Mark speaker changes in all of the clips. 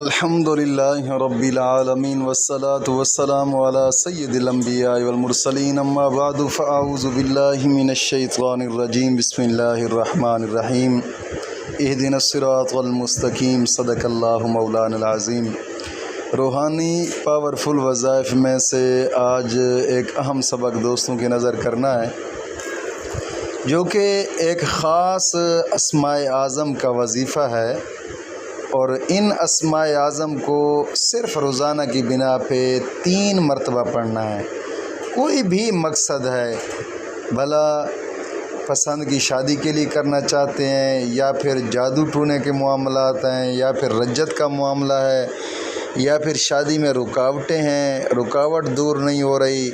Speaker 1: الحمدللہ رب العالمین والصلاة والسلام علی سید الانبیاء والمرسلین اما بعد فاعوذ باللہ من الشیطان الرجیم بسم اللہ الرحمن الرحیم اہدنا الصراط المستقیم صدق اللہ مولانا العظیم۔ روحانی پاورفل وظائف میں سے آج ایک اہم سبق دوستوں کی نظر کرنا ہے، جو کہ ایک خاص اسماء اعظم کا وظیفہ ہے، اور ان اسماء اعظم کو صرف روزانہ کی بنا پہ 3 مرتبہ پڑھنا ہے۔ کوئی بھی مقصد ہے، بھلا پسند کی شادی کے لیے کرنا چاہتے ہیں، یا پھر جادو ٹونے کے معاملات ہیں، یا پھر رجت کا معاملہ ہے، یا پھر شادی میں رکاوٹیں ہیں، رکاوٹ دور نہیں ہو رہی،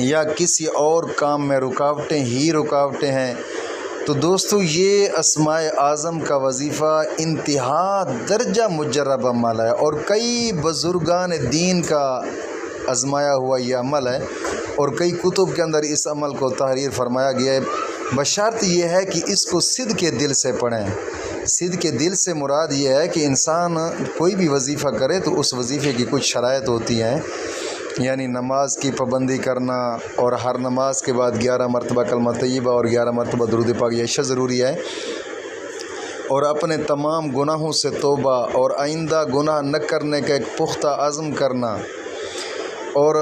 Speaker 1: یا کسی اور کام میں رکاوٹیں ہیں، تو دوستو یہ اسماء اعظم کا وظیفہ انتہا درجہ مجرب عمل ہے، اور کئی بزرگان دین کا آزمایا ہوا یہ عمل ہے، اور کئی کتب کے اندر اس عمل کو تحریر فرمایا گیا ہے، بشرط یہ ہے کہ اس کو صدق کے دل سے پڑھیں۔ صدق کے دل سے مراد یہ ہے کہ انسان کوئی بھی وظیفہ کرے تو اس وظیفے کی کچھ شرائط ہوتی ہیں، یعنی نماز کی پابندی کرنا، اور ہر نماز کے بعد 11 مرتبہ کلمہ طیبہ اور 11 مرتبہ درود پاک یہ ضروری ہے، اور اپنے تمام گناہوں سے توبہ اور آئندہ گناہ نہ کرنے کا ایک پختہ عزم کرنا، اور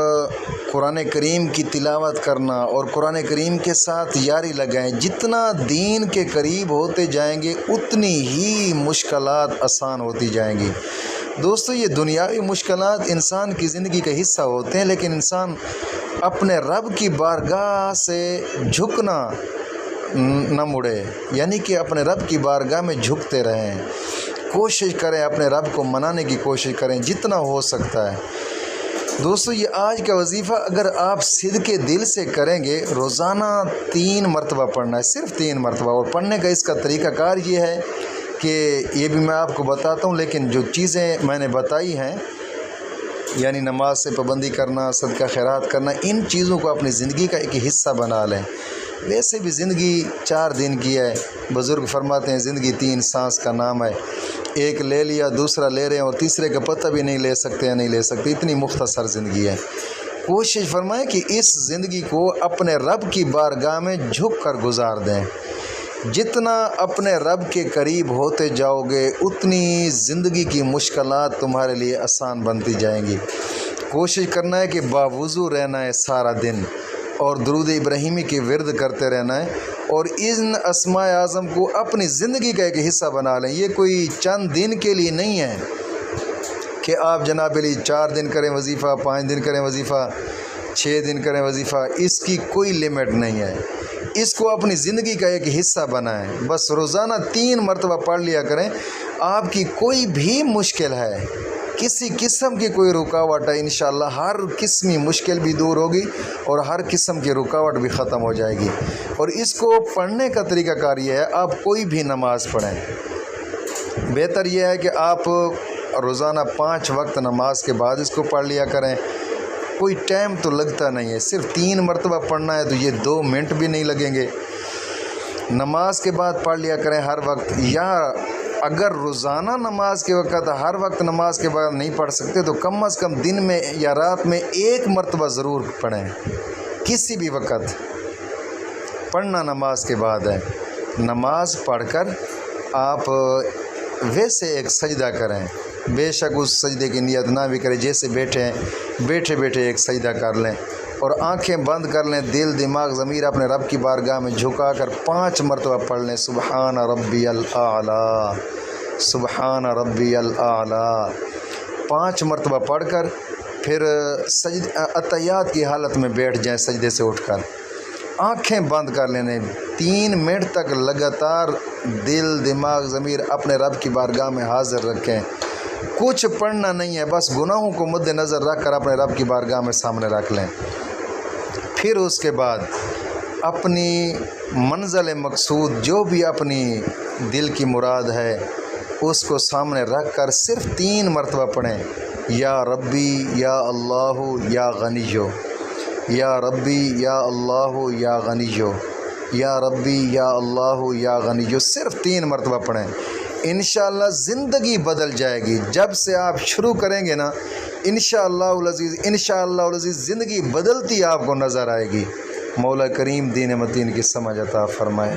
Speaker 1: قرآن کریم کی تلاوت کرنا، اور قرآن کریم کے ساتھ یاری لگائیں۔ جتنا دین کے قریب ہوتے جائیں گے اتنی ہی مشکلات آسان ہوتی جائیں گی۔ دوستو یہ دنیاوی مشکلات انسان کی زندگی کا حصہ ہوتے ہیں، لیکن انسان اپنے رب کی بارگاہ سے جھکنا نہ مڑے، یعنی کہ اپنے رب کی بارگاہ میں جھکتے رہیں، کوشش کریں، اپنے رب کو منانے کی کوشش کریں جتنا ہو سکتا ہے۔ دوستو یہ آج کا وظیفہ اگر آپ صدق کے دل سے کریں گے، روزانہ 3 مرتبہ پڑھنا ہے، صرف 3 مرتبہ، اور پڑھنے کا اس کا طریقہ کار یہ ہے کہ یہ بھی میں آپ کو بتاتا ہوں، لیکن جو چیزیں میں نے بتائی ہیں، یعنی نماز سے پابندی کرنا، صدقہ خیرات کرنا، ان چیزوں کو اپنی زندگی کا ایک حصہ بنا لیں۔ ویسے بھی زندگی 4 دن کی ہے، بزرگ فرماتے ہیں زندگی 3 سانس کا نام ہے، ایک لے لیا، دوسرا لے رہے ہیں، اور تیسرے کا پتہ بھی نہیں لے سکتے یا نہیں لے سکتے، اتنی مختصر زندگی ہے۔ کوشش فرمائیں کہ اس زندگی کو اپنے رب کی بارگاہ میں جھک کر گزار دیں۔ جتنا اپنے رب کے قریب ہوتے جاؤ گے اتنی زندگی کی مشکلات تمہارے لیے آسان بنتی جائیں گی۔ کوشش کرنا ہے کہ باوضو رہنا ہے سارا دن، اور درود ابراہیمی کی ورد کرتے رہنا ہے، اور ان اسماء اعظم کو اپنی زندگی کا ایک حصہ بنا لیں۔ یہ کوئی چند دن کے لیے نہیں ہے کہ آپ جناب علی 4 دن کریں وظیفہ، 5 دن کریں وظیفہ، 6 دن کریں وظیفہ، اس کی کوئی لیمٹ نہیں ہے۔ اس کو اپنی زندگی کا ایک حصہ بنائیں، بس روزانہ 3 مرتبہ پڑھ لیا کریں۔ آپ کی کوئی بھی مشکل ہے، کسی قسم کی کوئی رکاوٹ ہے، انشاءاللہ ہر قسمی مشکل بھی دور ہوگی، اور ہر قسم کی رکاوٹ بھی ختم ہو جائے گی۔ اور اس کو پڑھنے کا طریقہ کار یہ ہے، آپ کوئی بھی نماز پڑھیں، بہتر یہ ہے کہ آپ روزانہ 5 وقت نماز کے بعد اس کو پڑھ لیا کریں۔ کوئی ٹائم تو لگتا نہیں ہے، صرف 3 مرتبہ پڑھنا ہے تو یہ 2 منٹ بھی نہیں لگیں گے۔ نماز کے بعد پڑھ لیا کریں ہر وقت، یا اگر روزانہ نماز کے وقت ہر وقت نماز کے بعد نہیں پڑھ سکتے تو کم از کم دن میں یا رات میں 1 مرتبہ ضرور پڑھیں۔ کسی بھی وقت پڑھنا نماز کے بعد ہے۔ نماز پڑھ کر آپ ویسے ایک سجدہ کریں، بے شک اس سجدے کی نیت نہ بھی کریں، جیسے بیٹھے ایک سجدہ کر لیں، اور آنکھیں بند کر لیں، دل دماغ ضمیر اپنے رب کی بارگاہ میں جھکا کر 5 مرتبہ پڑھ لیں، سبحان ربی الاعلیٰ، سبحان ربی الاعلیٰ، 5 مرتبہ پڑھ کر پھر عطیات کی حالت میں بیٹھ جائیں، سجدے سے اٹھ کر آنکھیں بند کر لینے، 3 منٹ تک لگاتار دل دماغ ضمیر اپنے رب کی بارگاہ میں حاضر رکھیں۔ کچھ پڑھنا نہیں ہے، بس گناہوں کو مد نظر رکھ کر اپنے رب کی بارگاہ میں سامنے رکھ لیں۔ پھر اس کے بعد اپنی منزل مقصود، جو بھی اپنی دل کی مراد ہے، اس کو سامنے رکھ کر صرف 3 مرتبہ پڑھیں، یا ربی یا اللہ یا غنیو، یا ربی یا اللہ یا غنیو، یا ربی یا اللہ یا غنیو، صرف 3 مرتبہ پڑھیں۔ انشاءاللہ زندگی بدل جائے گی۔ جب سے آپ شروع کریں گے نا انشاءاللہ العزیز زندگی بدلتی آپ کو نظر آئے گی۔ مولا کریم دین متین کی سمجھ عطا فرمائے۔